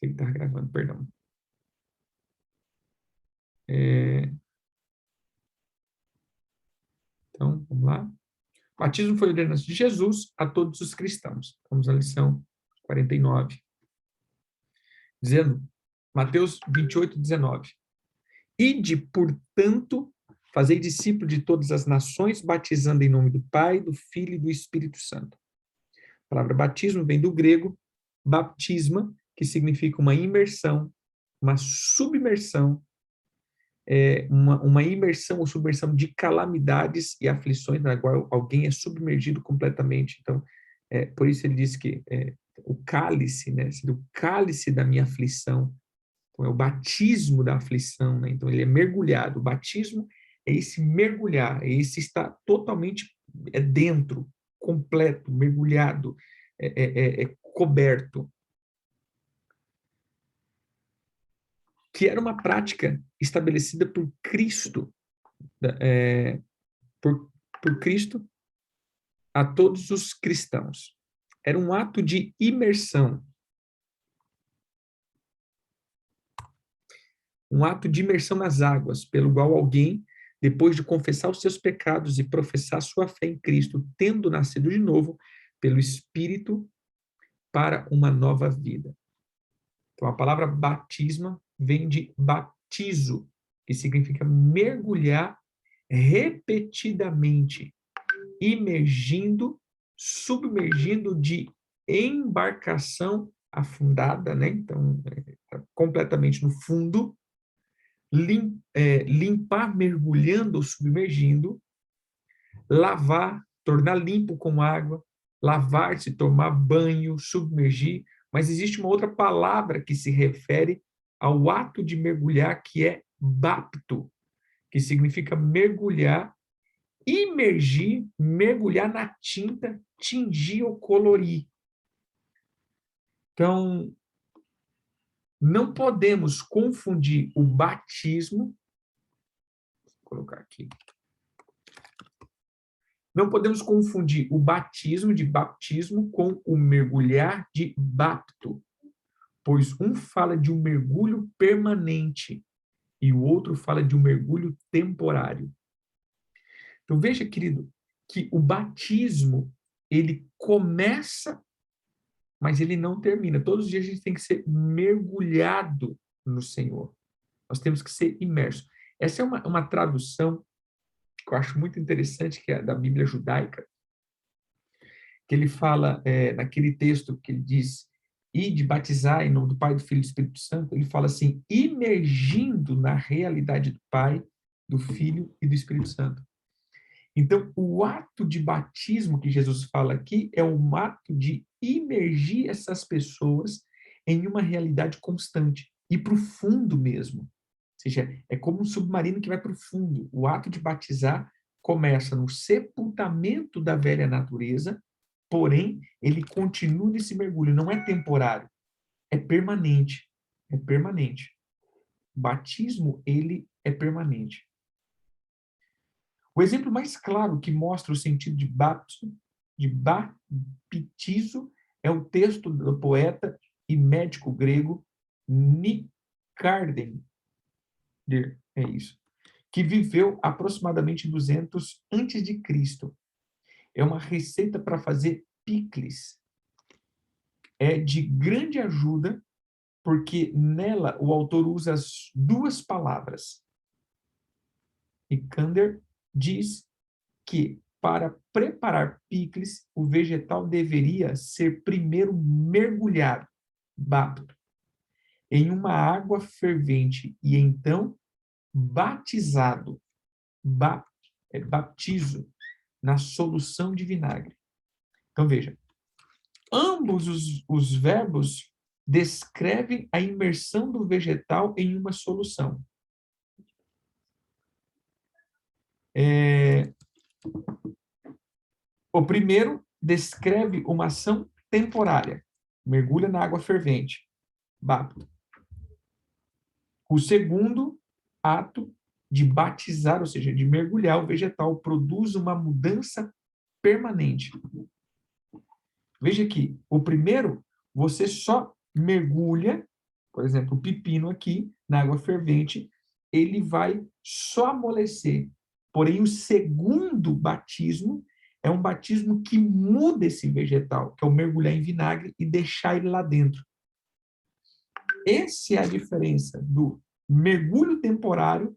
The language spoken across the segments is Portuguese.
Ele está gravando, perdão. Então, vamos lá. O batismo foi a ordenança de Jesus a todos os cristãos. Vamos à lição 49. Dizendo, Mateus 28, 19. Ide, portanto, fazei discípulo de todas as nações, batizando em nome do Pai, do Filho e do Espírito Santo. A palavra batismo vem do grego baptisma, que significa uma imersão, uma submersão, uma imersão ou submersão de calamidades e aflições, na qual alguém é submergido completamente. Então, por isso ele diz que o cálice, né, o cálice da minha aflição, então é o batismo da aflição, né? Então ele é mergulhado. O batismo é esse mergulhar, é esse estar totalmente dentro, completo, mergulhado, coberto. Que era uma prática estabelecida por Cristo, por Cristo a todos os cristãos. Era um ato de imersão. Um ato de imersão nas águas, pelo qual alguém, depois de confessar os seus pecados e professar sua fé em Cristo, tendo nascido de novo pelo Espírito para uma nova vida. Então, a palavra batisma vem de baptizo, que significa mergulhar repetidamente, imergindo, submergindo de embarcação afundada, né? Então, completamente no fundo, limpar mergulhando ou submergindo, lavar, tornar limpo com água, lavar-se, tomar banho, submergir, mas existe uma outra palavra que se refere ao ato de mergulhar, que é bapto, que significa mergulhar, imergir, mergulhar na tinta, tingir ou colorir. Então, não podemos confundir o batismo, vou colocar aqui, não podemos confundir o batismo de baptismo com o mergulhar de bapto, pois um fala de um mergulho permanente e o outro fala de um mergulho temporário. Então veja, querido, que o batismo, ele começa, mas ele não termina. Todos os dias a gente tem que ser mergulhado no Senhor. Nós temos que ser imersos. Essa é uma tradução que eu acho muito interessante, que é da Bíblia judaica, que ele fala, naquele texto que ele diz, ide batizar em nome do Pai, do Filho e do Espírito Santo, ele fala assim, imergindo na realidade do Pai, do Filho e do Espírito Santo. Então, o ato de batismo que Jesus fala aqui é um ato de imergir essas pessoas em uma realidade constante e para o fundo mesmo. Ou seja, é como um submarino que vai para o fundo. O ato de batizar começa no sepultamento da velha natureza, porém, ele continua nesse mergulho, não é temporário, é permanente. É permanente. O batismo, ele é permanente. O exemplo mais claro que mostra o sentido de baptizo, é o texto do poeta e médico grego Nicardem, é isso, que viveu aproximadamente 200 antes de Cristo. É uma receita para fazer picles. É de grande ajuda, porque nela o autor usa as duas palavras. Nicander diz que para preparar picles, o vegetal deveria ser primeiro mergulhado, bapto, em uma água fervente e então batizado, baptizo, na solução de vinagre. Então, veja, ambos os verbos descrevem a imersão do vegetal em uma solução. O primeiro descreve uma ação temporária, mergulha na água fervente, bapto. O segundo ato de batizar, ou seja, de mergulhar o vegetal, produz uma mudança permanente. Veja aqui, o primeiro, você só mergulha Por exemplo, o pepino aqui, na água fervente, ele vai só amolecer. Porém, o segundo batismo é um batismo que muda esse vegetal, que é o mergulhar em vinagre e deixar ele lá dentro. Essa é a diferença do mergulho temporário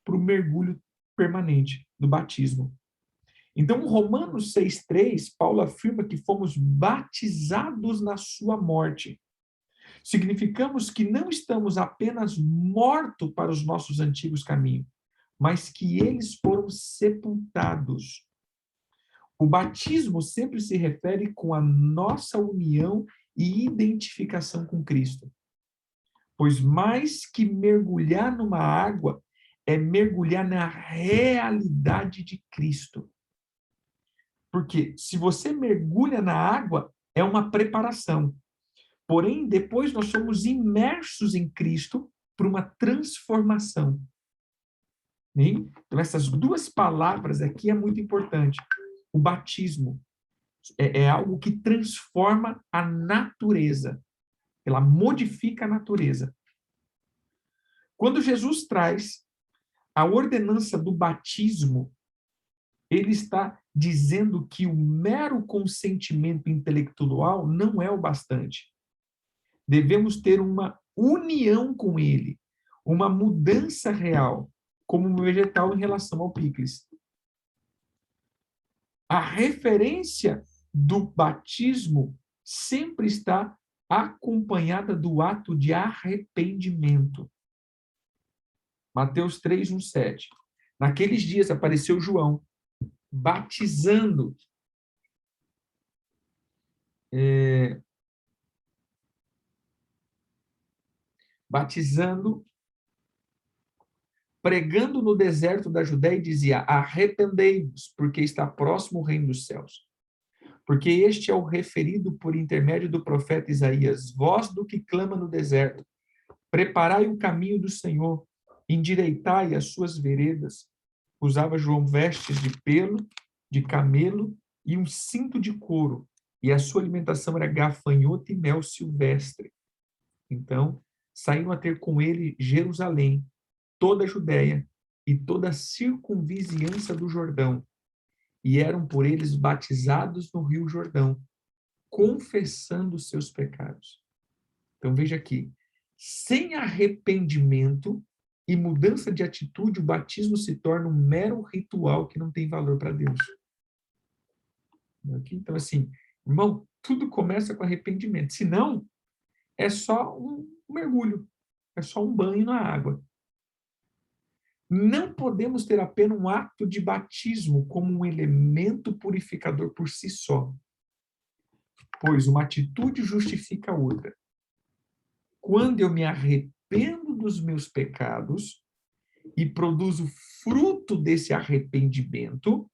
para o mergulho permanente do batismo. Então, Romanos 6,3, Paulo afirma que fomos batizados na sua morte. Significamos que não estamos apenas mortos para os nossos antigos caminhos, mas que eles foram sepultados. O batismo sempre se refere com a nossa união e identificação com Cristo. Pois mais que mergulhar numa água, é mergulhar na realidade de Cristo. Porque se você mergulha na água, é uma preparação. Porém, depois nós somos imersos em Cristo para uma transformação. Então, essas duas palavras aqui é muito importante. O batismo é algo que transforma a natureza. Ela modifica a natureza. Quando Jesus traz a ordenança do batismo, ele está dizendo que o mero consentimento intelectual não é o bastante. Devemos ter uma união com ele, uma mudança real, como um vegetal em relação ao picles. A referência do batismo sempre está acompanhada do ato de arrependimento. Mateus 3, 1, 7. Naqueles dias apareceu João, batizando pregando no deserto da Judéia e dizia: arrependei-vos, porque está próximo o reino dos céus. Porque este é o referido por intermédio do profeta Isaías, voz do que clama no deserto: preparai o caminho do Senhor, endireitai as suas veredas. Usava João vestes de pelo, de camelo e um cinto de couro, e a sua alimentação era gafanhoto e mel silvestre. Então, saíram a ter com ele Jerusalém, toda a Judéia e toda a circunvizinhança do Jordão, e eram por eles batizados no rio Jordão, confessando os seus pecados. Então veja aqui, sem arrependimento e mudança de atitude, o batismo se torna um mero ritual que não tem valor para Deus. Então assim, irmão, tudo começa com arrependimento, senão é só um mergulho, é só um banho na água. Não podemos ter apenas um ato de batismo como um elemento purificador por si só, pois uma atitude justifica a outra. Quando eu me arrependo dos meus pecados e produzo fruto desse arrependimento,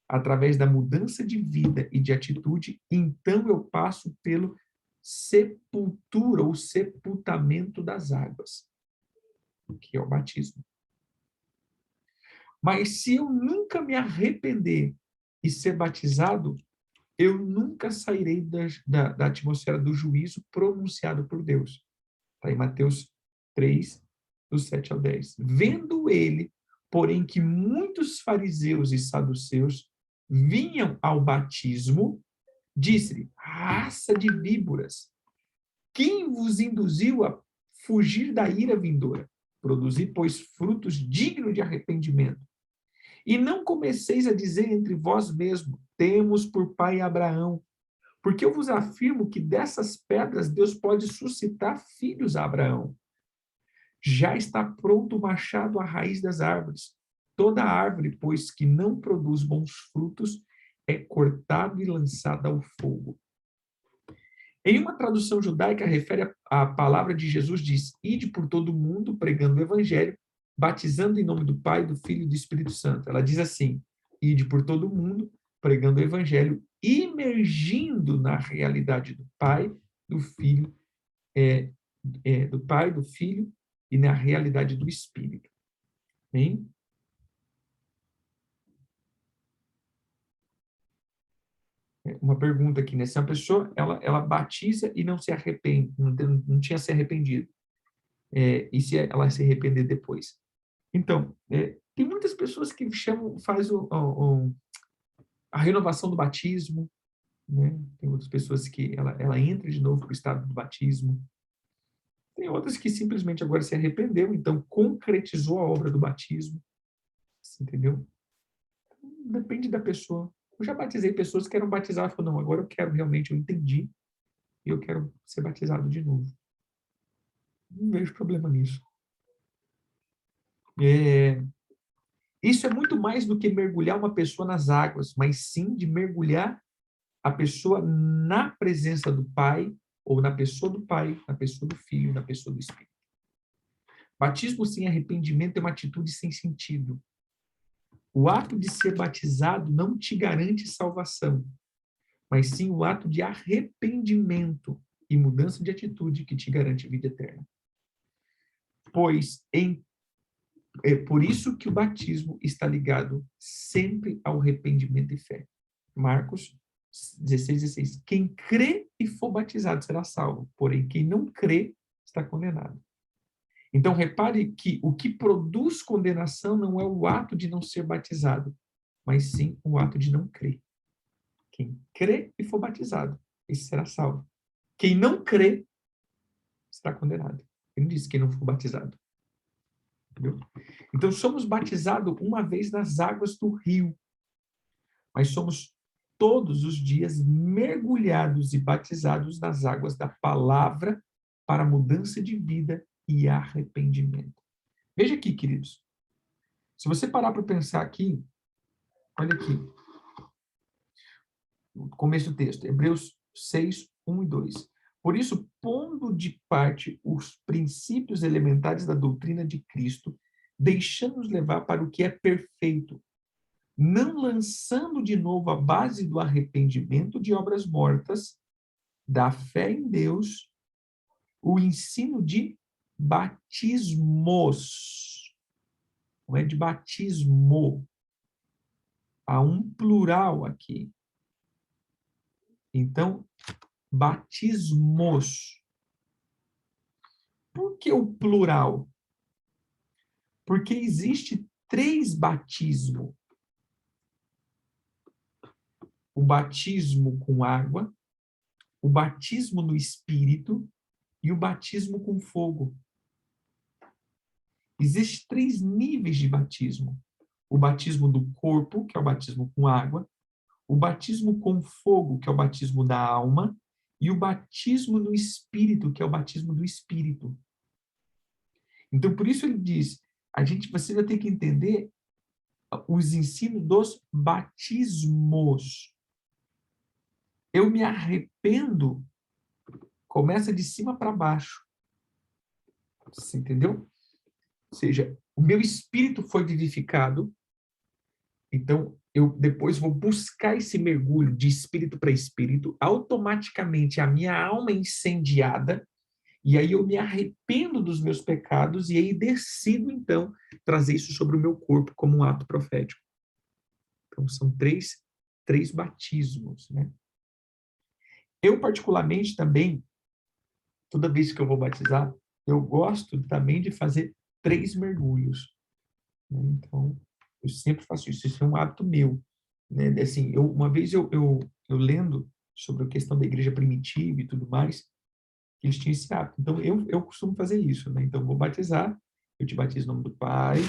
através da mudança de vida e de atitude, então eu passo pelo sepultura ou sepultamento das águas, que é o batismo. Mas se eu nunca me arrepender e ser batizado, eu nunca sairei da atmosfera do juízo pronunciado por Deus. Está em Mateus 3, do 7 ao 10. Vendo ele, porém, que muitos fariseus e saduceus vinham ao batismo, disse-lhe: raça de víboras, quem vos induziu a fugir da ira vindoura? Produzi, pois, frutos dignos de arrependimento. E não comeceis a dizer entre vós mesmos: temos por pai Abraão. Porque eu vos afirmo que dessas pedras Deus pode suscitar filhos a Abraão. Já está pronto o machado à raiz das árvores. Toda árvore, pois, que não produz bons frutos, é cortada e lançada ao fogo. Em uma tradução judaica, refere a palavra de Jesus, diz: ide por todo o mundo pregando o evangelho, batizando em nome do Pai, do Filho e do Espírito Santo. Ela diz assim: ide por todo o mundo pregando o evangelho, imergindo na realidade do Pai, do Filho, do Pai, do Filho e na realidade do Espírito. Bem? Uma pergunta aqui, né? Se a pessoa ela batiza e não se arrepende, não tinha se arrependido, e se ela se arrepender depois. Então, tem muitas pessoas que faz a renovação do batismo, né? Tem outras pessoas que ela entra de novo para o estado do batismo. Tem outras que simplesmente agora se arrependeu, então concretizou a obra do batismo, entendeu? Depende da pessoa. Eu já batizei pessoas que eram batizadas e falaram, não, agora eu quero realmente, eu entendi, e eu quero ser batizado de novo. Não vejo problema nisso. Isso é muito mais do que mergulhar uma pessoa nas águas, mas sim de mergulhar a pessoa na presença do Pai, ou na pessoa do Pai, na pessoa do Filho, na pessoa do Espírito. Batismo sem arrependimento é uma atitude sem sentido. O ato de ser batizado não te garante salvação, mas sim o ato de arrependimento e mudança de atitude que te garante vida eterna. Pois é por isso que o batismo está ligado sempre ao arrependimento e fé. Marcos 16:16. Quem crê e for batizado será salvo, porém quem não crê está condenado. Então, repare que o que produz condenação não é o ato de não ser batizado, mas sim o ato de não crer. Quem crê e for batizado, esse será salvo. Quem não crê está condenado. Ele não disse quem não for batizado. Entendeu? Então, somos batizados uma vez nas águas do rio, mas somos todos os dias mergulhados e batizados nas águas da palavra para mudança de vida e arrependimento. Veja aqui, queridos. Se você parar para pensar aqui, olha aqui, no começo do texto, Hebreus 6, 1 e 2. Por isso, pondo de parte os princípios elementares da doutrina de Cristo, deixamos levar para o que é perfeito, não lançando de novo a base do arrependimento de obras mortas, da fé em Deus, o ensino de batismos. Não é de batismo. Há um plural aqui. Então, batismos. Por que o plural? Porque existe 3 batismos. O batismo com água, o batismo no Espírito e o batismo com fogo. Existem 3 níveis de batismo. O batismo do corpo, que é o batismo com água, o batismo com fogo, que é o batismo da alma, e o batismo no Espírito, que é o batismo do Espírito. Então, por isso ele diz, você vai ter que entender os ensinos dos batismos. Eu me arrependo, começa de cima para baixo. Você entendeu? Ou seja, o meu espírito foi vivificado, então eu depois vou buscar esse mergulho de espírito para espírito, automaticamente a minha alma é incendiada, e aí eu me arrependo dos meus pecados, e aí decido, então, trazer isso sobre o meu corpo como um ato profético. Então, são três batismos, né? Eu, particularmente, também, toda vez que eu vou batizar, eu gosto também de fazer 3 mergulhos, né? Então, eu sempre faço isso. Isso é um hábito meu, né? Assim, uma vez eu lendo sobre a questão da igreja primitiva e tudo mais, eles tinham esse hábito. Então, eu costumo fazer isso, né? Então, eu vou batizar, eu te batizo em nome do Pai,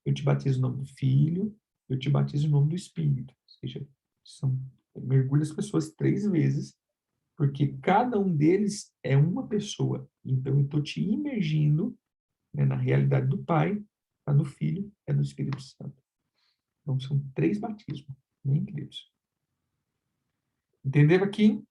eu te batizo em nome do Filho, eu te batizo em nome do Espírito. Ou seja, mergulho as pessoas 3 vezes, porque cada um deles é uma pessoa. Então, eu estou te imergindo, né, na realidade do Pai, tá no Filho, é no Espírito Santo. Então, são 3 batismos, bem queridos. Entenderam aqui?